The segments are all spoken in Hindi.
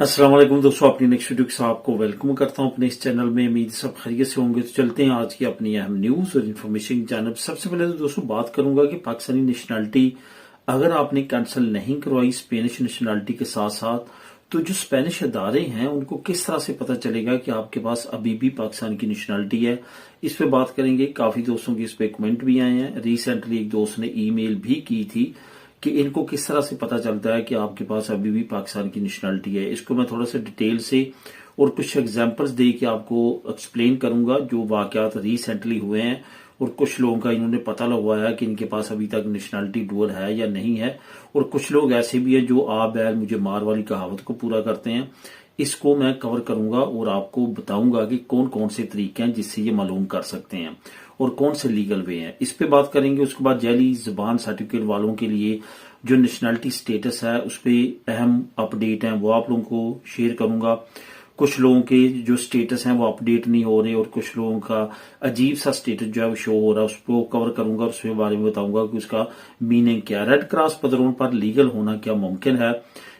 अस्सलाम वालेकुम दोस्तों, अपनी नेक्स्ट वीडियो के साथ आपको वेलकम करता हूं अपने इस चैनल में। उम्मीद सब खैरियत से होंगे। तो चलते हैं आज की अपनी अहम न्यूज और इन्फॉर्मेशन जानब। सबसे पहले तो दोस्तों बात करूंगा कि पाकिस्तानी नेशनलिटी अगर आपने कैंसिल नहीं करवाई स्पेनिश नेशनलिटी के साथ साथ, तो जो स्पेनिश अदारे हैं उनको किस तरह से पता चलेगा कि आपके पास अभी भी पाकिस्तान की नेशनलिटी है, इस पे बात करेंगे। काफी दोस्तों के इस पे कमेंट भी आए हैं। रिसेंटली एक दोस्त ने ईमेल भी की थी कि इनको किस तरह से पता चलता है कि आपके पास अभी भी पाकिस्तान की नेशनलिटी है। इसको मैं थोड़ा सा डिटेल से और कुछ एग्जांपल्स दे के आपको एक्सप्लेन करूंगा जो वाकयात रिसेंटली हुए हैं, और कुछ लोगों का इन्होंने पता लगवाया कि इनके पास अभी तक नेशनलिटी डुअल है या नहीं है। और कुछ लोग ऐसे भी हैं जो आ बैल मुझे मार वाली कहावत को पूरा करते हैं। इसको मैं कवर करूंगा और आपको बताऊंगा कि कौन कौन से तरीके हैं जिससे ये मालूम कर सकते हैं और कौन से लीगल वे हैं, इस पे बात करेंगे। उसके बाद जाली जुबान सर्टिफिकेट वालों के लिए जो नेशनलिटी स्टेटस है उस पर अहम अपडेट है वो आप लोगों को शेयर करूंगा। कुछ लोगों के जो स्टेटस हैं वो अपडेट नहीं हो रहे और कुछ लोगों का अजीब सा स्टेटस जो है वो शो हो रहा है, उसको कवर करूंगा और उसके बारे में बताऊंगा कि उसका मीनिंग क्या है। रेड क्रॉस पैरोल पर लीगल होना क्या मुमकिन है,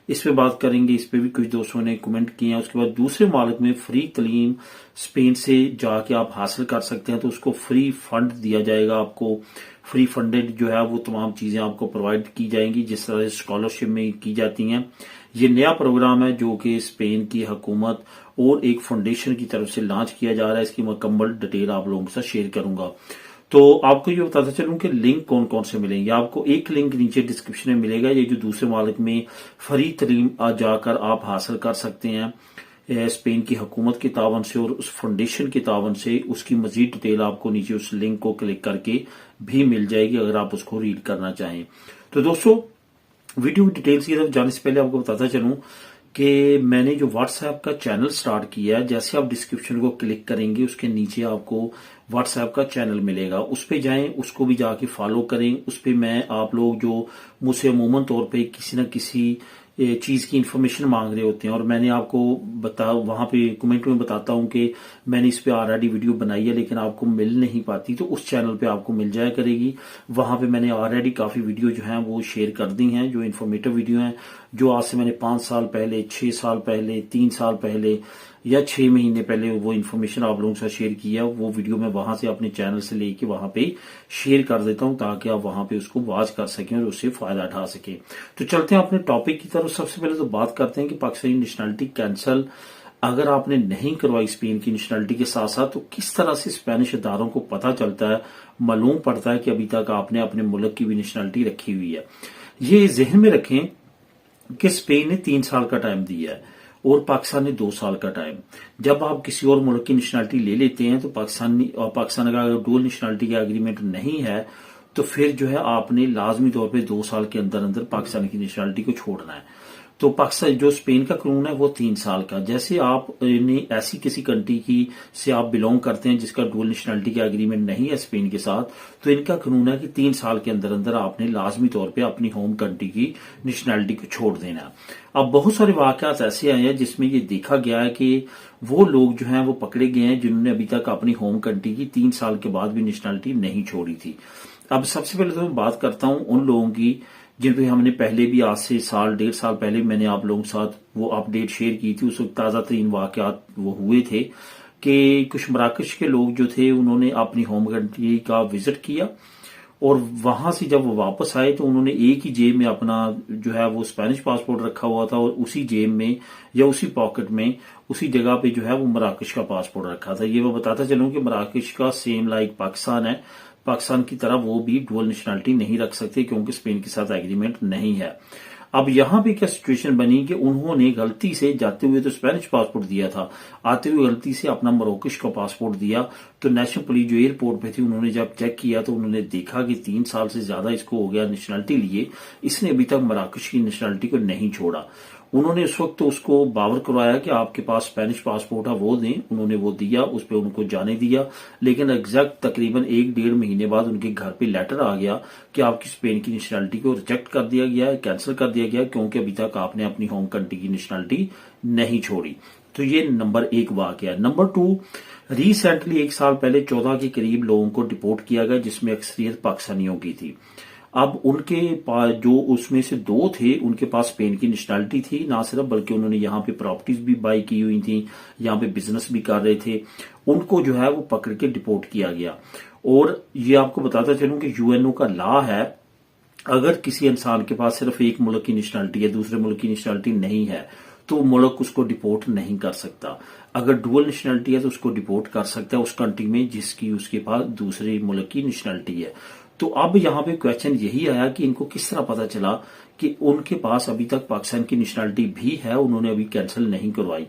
इस पे बात करेंगे। इस पे भी कुछ दोस्तों ने कमेंट किए हैं। उसके बाद दूसरे मुल्क में फ्री तलीम स्पेन से जाके आप हासिल कर सकते हैं तो उसको फ्री फंड दिया जाएगा। आपको फ्री फंडेड जो है वो तमाम चीजें आपको प्रोवाइड की जाएंगी जिस तरह स्कॉलरशिप में की जाती हैं। ये नया प्रोग्राम है जो कि स्पेन की हुकूमत और एक फाउंडेशन की तरफ से लॉन्च किया जा रहा है। इसकी मुकम्मल डिटेल आप लोगों के साथ शेयर करूंगा। तो आपको ये बताता चलूं कि लिंक कौन कौन से मिलेंगे। आपको एक लिंक नीचे डिस्क्रिप्शन में मिलेगा, ये जो दूसरे मुल्क में फ्री तलीम जाकर आप हासिल कर सकते हैं स्पेन की हुकूमत के तावन से और उस फाउंडेशन के तावन से। उसकी मजीद डिटेल आपको नीचे उस लिंक को क्लिक करके भी मिल जाएगी अगर आप उसको रीड करना चाहें। तो दोस्तों वीडियो की डिटेल्स की तरफ जाने से पहले आपको बताता चलूं कि मैंने जो व्हाट्सएप का चैनल स्टार्ट किया है, जैसे आप डिस्क्रिप्शन को क्लिक करेंगे उसके नीचे आपको व्हाट्सएप का चैनल मिलेगा, उस पे जाएं, उसको भी जाके फॉलो करें। उस पे मैं आप लोग जो मुझसे अमूमन तौर पे किसी न किसी चीज की इंफॉर्मेशन मांग रहे होते हैं और मैंने आपको वहां पे कमेंट में बताता हूं कि मैंने इस पे ऑलरेडी वीडियो बनाई है लेकिन आपको मिल नहीं पाती, तो उस चैनल पे आपको मिल जाया करेगी। वहां पे मैंने ऑलरेडी काफी वीडियो जो है वो शेयर कर दी हैं, जो इन्फॉर्मेटिव वीडियो हैं, जो आज से मैंने 5 साल पहले, 6 साल पहले, 3 साल पहले या 6 महीने पहले वो इन्फॉर्मेशन आप लोगों के साथ शेयर किया। वो वीडियो मैं वहां से अपने चैनल से लेके वहां पे शेयर कर देता हूं ताकि आप वहां पे उसको वॉच कर सकें और उससे फायदा उठा सकें। तो चलते हैं अपने टॉपिक की तरफ। सबसे पहले तो बात करते हैं कि पाकिस्तानी नेशनलिटी कैंसल अगर आपने नहीं करवाई स्पेन की नेशनलिटी के साथ साथ, तो किस तरह से स्पेनिश अदारों को पता चलता है, मालूम पड़ता है कि अभी तक आपने अपने मुल्क की भी नेशनलिटी रखी हुई है। ये जहन में रखें कि स्पेन ने 3 साल का टाइम दिया है और पाकिस्तान ने 2 साल का टाइम। जब आप किसी और मुल्क की नेशनलिटी ले लेते हैं तो पाकिस्तान का अगर डुअल नेशनलिटी का एग्रीमेंट नहीं है तो फिर जो है आपने लाजमी तौर पे 2 साल के अंदर अंदर पाकिस्तान की नेशनलिटी को छोड़ना है। तो पाकिस्तान जो स्पेन का कानून है वो 3 साल का। जैसे आप ऐसी किसी कंट्री की से आप बिलोंग करते हैं जिसका डुअल नेशनलिटी का एग्रीमेंट नहीं है स्पेन के साथ, तो इनका कानून है कि 3 साल के अंदर अंदर आपने लाजमी तौर पे अपनी होम कंट्री की नेशनलिटी को छोड़ देना। अब बहुत सारे वाकयात ऐसे आए हैं जिसमें ये देखा गया है कि वो लोग जो हैं वो पकड़े गए हैं जिन्होंने अभी तक अपनी होम कंट्री की 3 साल के बाद भी नेशनलिटी नहीं छोड़ी थी। अब सबसे पहले तो मैं बात करता हूं उन लोगों की जिन पे हमने पहले भी आज से साल 1.5 साल पहले मैंने आप लोगों के साथ वो अपडेट शेयर की थी। उस वक्त ताजा तरीन वाकयात वो हुए थे कि कुछ मराकश के लोग जो थे उन्होंने अपनी होम कंट्री का विजिट किया और वहां से जब वो वापस आए तो उन्होंने एक ही जेब में अपना जो है वो स्पेनिश पासपोर्ट रखा हुआ था और उसी जेब में या उसी पॉकेट में उसी जगह पे जो है वो मराकश का पासपोर्ट रखा था। ये मैं बताता चलूं कि मराकश का सेम लाइक पाकिस्तान है, पाकिस्तान की तरह वो भी डुअल नेशनलिटी नहीं रख सकते क्योंकि स्पेन के साथ एग्रीमेंट नहीं है। अब यहां पे क्या सिचुएशन बनी कि उन्होंने गलती से जाते हुए तो स्पेनिश पासपोर्ट दिया था, आते हुए गलती से अपना मराकश का पासपोर्ट दिया। तो नेशनल पुलिस जो एयरपोर्ट पे थी उन्होंने जब चेक किया तो उन्होंने देखा कि 3 साल से ज्यादा इसको हो गया नेशनलिटी लिए, इसने अभी तक मराकश की नेशनलिटी को नहीं छोड़ा। उन्होंने उस वक्त तो उसको बावर करवाया कि आपके पास स्पेनिश पासपोर्ट है वो दें, उन्होंने वो दिया, उस पर उनको जाने दिया। लेकिन एग्जैक्ट तकरीबन 1-1.5 महीने बाद उनके घर पे लेटर आ गया कि आपकी स्पेन की नेशनलिटी को रिजेक्ट कर दिया गया है, कैंसिल कर दिया गया क्योंकि अभी तक आपने अपनी होम कंट्री की नेशनलिटी नहीं छोड़ी। तो ये नंबर 1 वाकया। नंबर 2, रिसेंटली 1 साल पहले 14 के करीब लोगों को डिपोर्ट किया गया जिसमें अक्सरियत पाकिस्तानियों की थी। अब उनके पास जो उसमें से 2 थे, उनके पास स्पेन की नेशनैलिटी थी ना सिर्फ, बल्कि उन्होंने यहाँ पे प्रॉपर्टीज भी बाई की हुई थी, यहाँ पे बिजनेस भी कर रहे थे। उनको जो है वो पकड़ के डिपोर्ट किया गया। और ये आपको बताता चलूं कि यूएनओ का लॉ है, अगर किसी इंसान के पास सिर्फ एक मुल्क की नेशनैलिटी है, दूसरे मुल्क की नेशनैलिटी नहीं है, तो मुल्क उसको डिपोर्ट नहीं कर सकता। अगर डुअल नेशनैलिटी है तो उसको डिपोर्ट कर सकता है उस कंट्री में जिसकी उसके पास दूसरे मुल्क की नेशनैलिटी है। तो अब यहाँ पे क्वेश्चन यही आया कि इनको किस तरह पता चला कि उनके पास अभी तक पाकिस्तान की नेशनैलिटी भी है, उन्होंने अभी कैंसिल नहीं करवाई।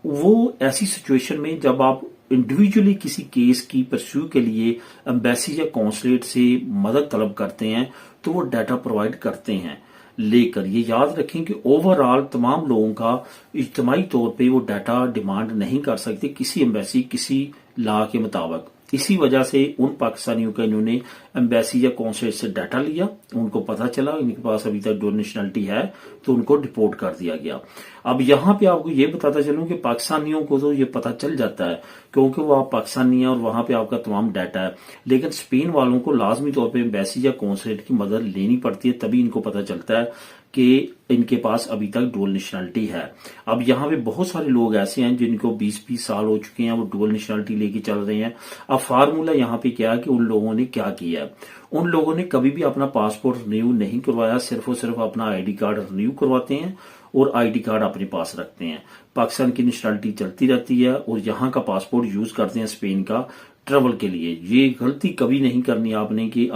वो ऐसी सिचुएशन में जब आप इंडिविजुअली किसी केस की परस्यू के लिए एम्बेसी या कॉन्सुलेट से मदद तलब करते हैं तो वो डाटा प्रोवाइड करते हैं, लेकर ये याद रखें कि ओवरऑल तमाम लोगों का इज्तिमाई तौर पे वो डाटा डिमांड नहीं कर सकते किसी एम्बेसी किसी लॉ के मुताबिक। इसी वजह से उन पाकिस्तानियों का इन्होंने एम्बेसी या कॉन्सुलेट से डाटा लिया, उनको पता चला इनके पास अभी तक डुअल नेशनैलिटी है, तो उनको डिपोर्ट कर दिया गया। अब यहाँ पे आपको ये बताता चलूं कि पाकिस्तानियों को तो ये पता चल जाता है क्योंकि वो आप पाकिस्तानी है और वहां पे आपका तमाम डाटा है, लेकिन स्पेन वालों को लाजमी तौर पर एम्बेसी या कॉन्सुलेट की मदद लेनी पड़ती है, तभी इनको पता चलता है कि इनके पास अभी तक डुअल नेशनैलिटी है। अब यहाँ पे बहुत सारे लोग ऐसे हैं जिनको 20-20 साल हो चुके हैं, वो डुअल नेशनैलिटी लेके चल रहे हैं। अब फार्मूला यहाँ पे क्या है कि उन लोगों ने क्या किया है, उन लोगों ने कभी भी अपना पासपोर्ट रिन्यू नहीं करवाया, सिर्फ और सिर्फ अपना आईडी कार्ड रिन्यू करवाते हैं और आईडी कार्ड अपने पास रखते हैं। पाकिस्तान की नेशनैलिटी चलती रहती है और यहाँ का पासपोर्ट यूज करते हैं स्पेन का ट्रेवल के लिए। ये गलती कभी नहीं करनी आपने कि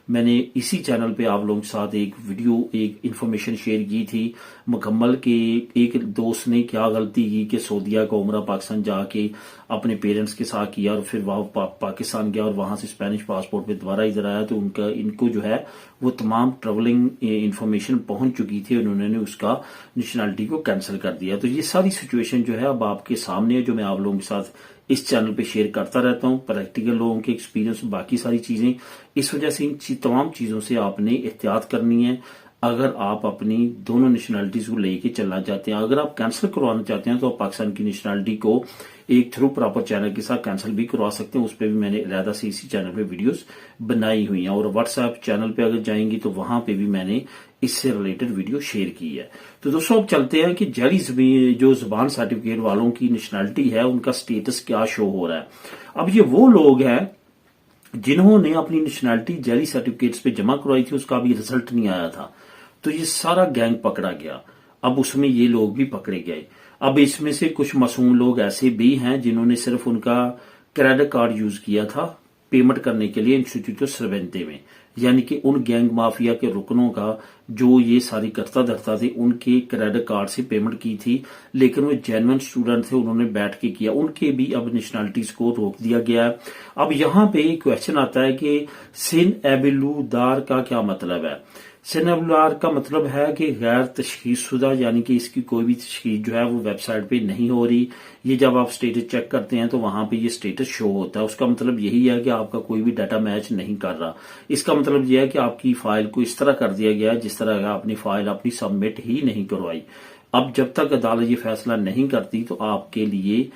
मैंने इसी चैनल पे आप लोगों के साथ एक वीडियो एक इंफॉर्मेशन शेयर की थी मुकम्मल के एक दोस्त ने क्या गलती की कि सऊदीया का उम्रा पाकिस्तान जाके अपने पेरेंट्स के साथ किया और फिर वहां पाकिस्तान गया और वहां से स्पेनिश पासपोर्ट पे दोबारा इधर आया, तो इनको जो है वो तमाम ट्रेवलिंग इंफॉर्मेशन पहुंच चुकी थी, उन्होंने उसका नेशनैलिटी को कैंसिल कर दिया। तो ये सारी सिचुएशन जो है अब आपके सामने है, जो मैं आप लोगों के साथ इस चैनल पे शेयर करता रहता हूं, प्रैक्टिकल लोगों के एक्सपीरियंस, बाकी सारी चीजें। इस वजह से इन तमाम चीजों से आपने एहतियात करनी है अगर आप अपनी दोनों नेशनैलिटीज को लेके चलना चाहते हैं। अगर आप कैंसिल करवाना चाहते हैं तो आप पाकिस्तान की नेशनैलिटी को एक थ्रू प्रॉपर चैनल के साथ कैंसिल भी करवा सकते हैं, उस पर भी मैंने अलहदा से इसी चैनल पे वीडियोस बनाई हुई हैं। और व्हाट्सएप चैनल पे अगर जाएंगी तो वहां पे भी मैंने इससे रिलेटेड वीडियो शेयर की है। तो दोस्तों अब चलते हैं कि जाली जो जुबान सर्टिफिकेट वालों की नेशनैलिटी है उनका स्टेटस क्या शो हो रहा है। अब ये वो लोग हैं जिन्होंने अपनी नेशनैलिटी जाली सर्टिफिकेट्स पे जमा करवाई थी, उसका अभी रिजल्ट नहीं आया था, तो ये सारा गैंग पकड़ा गया। अब उसमें ये लोग भी पकड़े गए। अब इसमें से कुछ मासूम लोग ऐसे भी हैं जिन्होंने सिर्फ उनका क्रेडिट कार्ड यूज किया था पेमेंट करने के लिए इंस्टीट्यूट सर्वेंटे में, यानी कि उन गैंग माफिया के रुकनों का जो ये सारी करता धरता थे उनके क्रेडिट कार्ड से पेमेंट की थी, लेकिन वो जेन्युइन स्टूडेंट थे, उन्होंने बैठ के किया, उनके भी अब नेशनैलिटीज को रोक दिया गया है। अब यहाँ पे क्वेश्चन आता है कि सिन एबिलुदार का क्या मतलब है। सिनेबुलर का मतलब है कि गैर तशखीसशुदा, यानी कि इसकी कोई भी तशखीस जो है वो वेबसाइट पे नहीं हो रही। ये जब आप स्टेटस चेक करते हैं तो वहां पे ये स्टेटस शो होता है, उसका मतलब यही है कि आपका कोई भी डाटा मैच नहीं कर रहा। इसका मतलब यह है कि आपकी फाइल को इस तरह कर दिया गया है जिस तरह आपने फाइल अपनी सबमिट ही नहीं करवाई। अब जब तक अदालत ये फैसला नहीं करती तो आपके लिए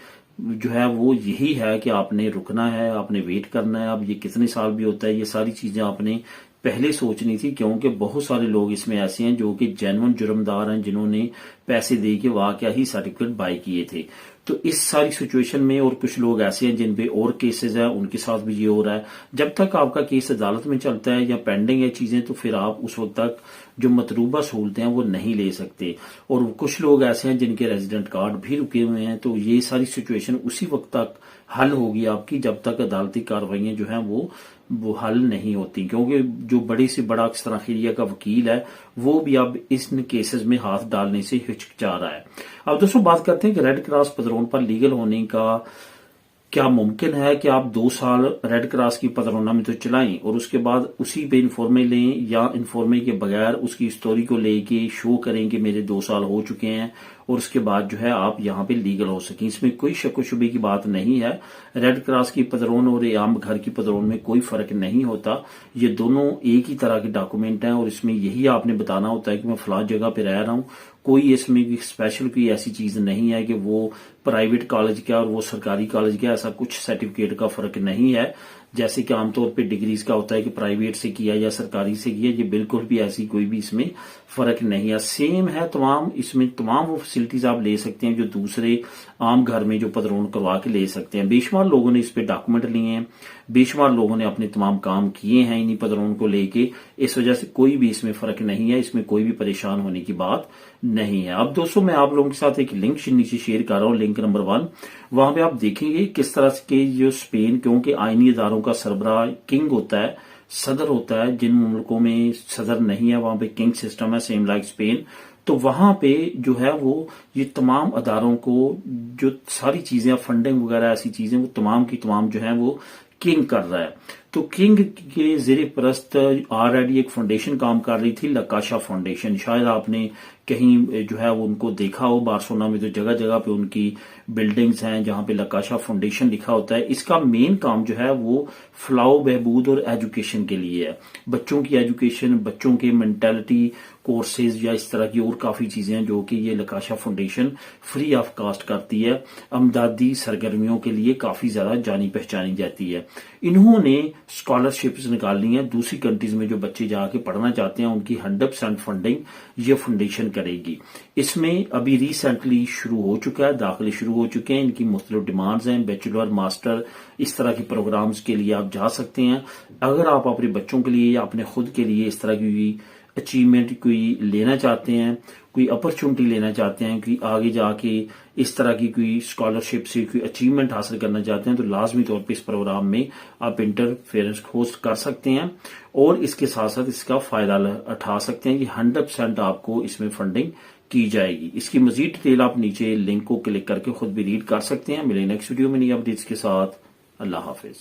जो है वो यही है कि आपने रुकना है, आपने वेट करना है। अब ये कितने साल भी होता है, ये सारी चीजें आपने पहले सोचनी थी, क्योंकि बहुत सारे लोग इसमें ऐसे हैं जो कि जेन्युइन जुर्मदार हैं, जिन्होंने पैसे दे के वाकया ही सर्टिफिकेट बाय किए थे। तो इस सारी सिचुएशन में और कुछ लोग ऐसे हैं जिन पे और केसेस है, उनके साथ भी ये हो रहा है। जब तक आपका केस अदालत में चलता है या पेंडिंग है चीजें, तो फिर आप उस वक्त तक जो मतलूबा सहूलतें हैं वो नहीं ले सकते। और कुछ लोग ऐसे हैं जिनके रेजिडेंट कार्ड भी रुके हुए हैं। तो ये सारी सिचुएशन उसी वक्त तक हल होगी आपकी जब तक अदालती कार्रवाइयां जो हैं वो हल नहीं होती, क्योंकि जो बड़ी से बड़ा अक्सर का वकील है वो भी अब इन केसेस में हाथ डालने से हिचकिचा रहा है। अब दोस्तों बात करते हैं कि रेड क्रॉस पदरों पर लीगल होने का क्या मुमकिन है कि आप 2 साल रेड क्रॉस की पदरोना में तो चलाएं और उसके बाद उसी पे इन्फॉर्मे लें, या इन्फॉर्मे के बगैर उसकी स्टोरी को लेके शो करें कि मेरे 2 साल हो चुके हैं और उसके बाद जो है आप यहाँ पे लीगल हो सकें। इसमें कोई शक शुबे की बात नहीं है। रेड क्रॉस की पदरोन और आम घर की पदरोन में कोई फर्क नहीं होता, ये दोनों एक ही तरह के डॉक्यूमेंट हैं और इसमें यही आपने बताना होता है कि मैं फलां जगह पे रह रहा हूँ। कोई इसमें स्पेशल कोई ऐसी चीज नहीं है कि वो प्राइवेट कॉलेज क्या और वो सरकारी कॉलेज क्या, ऐसा कुछ सर्टिफिकेट का फर्क नहीं है। जैसे कि आमतौर पे डिग्रीज का होता है कि प्राइवेट से किया या सरकारी से किया, ये बिल्कुल भी ऐसी कोई भी इसमें फर्क नहीं है, सेम है तमाम। इसमें तमाम वो फैसिलिटीज आप ले सकते हैं जो दूसरे आम घर में जो पदरों करवा के ले सकते हैं। बेशुमार लोगों ने इस पे डॉक्यूमेंट लिए हैं, बेशुमार लोगों ने अपने तमाम काम किए हैं इन्हीं पदरों को लेके। इस वजह से कोई भी इसमें फर्क नहीं है, इसमें कोई भी परेशान होने की बात नहीं है। अब दोस्तों मैं आप लोगों के साथ एक लिंक नीचे शेयर कर रहा हूं, लिंक नंबर 1। वहां पे आप देखेंगे किस तरह के जो स्पेन, क्योंकि आईनी इदारों का सरबराह किंग होता है, सदर होता है। जिन मुल्कों में सदर नहीं है वहां पे किंग सिस्टम है, सेम लाइक स्पेन। तो वहां पे जो है वो ये तमाम अदारों को जो सारी चीजें, फंडिंग वगैरह ऐसी चीजें, वो तमाम की तमाम जो है वो किंग कर रहा है। तो किंग के ज़ेरे परस्त ऑलरेडी एक फाउंडेशन काम कर रही थी, लकाशा फाउंडेशन। शायद आपने कहीं जो है वो उनको देखा हो, बार्सिलोना में तो जगह जगह पे उनकी बिल्डिंग्स हैं जहां पे लकाशा फाउंडेशन लिखा होता है। इसका मेन काम जो है वो फलाह बहबूद और एजुकेशन के लिए है। बच्चों की एजुकेशन, बच्चों के मेंटालिटी कोर्सेज या इस तरह की और काफी चीजें हैं जो कि ये लकाशा फाउंडेशन फ्री ऑफ कास्ट करती है। अमदादी सरगर्मियों के लिए काफी ज्यादा जानी पहचानी जाती है। इन्होंने स्कॉलरशिप्स निकालनी है दूसरी कंट्रीज में, जो बच्चे जाके पढ़ना चाहते हैं उनकी 100% फंडिंग ये फाउंडेशन करेगी। इसमें अभी रिसेंटली शुरू हो चुका है, दाखिले शुरू हो चुके हैं। इनकी मुख्तलिफ डिमांड्स हैं, बैचलर, मास्टर, इस तरह के प्रोग्राम्स के लिए आप जा सकते हैं। अगर आप अपने बच्चों के लिए या अपने खुद के लिए इस तरह की अचीवमेंट कोई लेना चाहते हैं, कोई अपॉर्चुनिटी लेना चाहते हैं कि आगे जाके इस तरह की कोई स्कॉलरशिप से कोई अचीवमेंट हासिल करना चाहते हैं, तो लाजमी तौर पे इस प्रोग्राम में आप इंटरफेरेंस होस्ट कर सकते हैं और इसके साथ साथ इसका फायदा उठा सकते हैं कि 100% आपको इसमें फंडिंग की जाएगी। इसकी मजीद डिटेल आप नीचे लिंक को क्लिक करके खुद भी रीड कर सकते हैं। मिले नेक्स्ट वीडियो में नई अपडेट्स के साथ। अल्लाह हाफिज।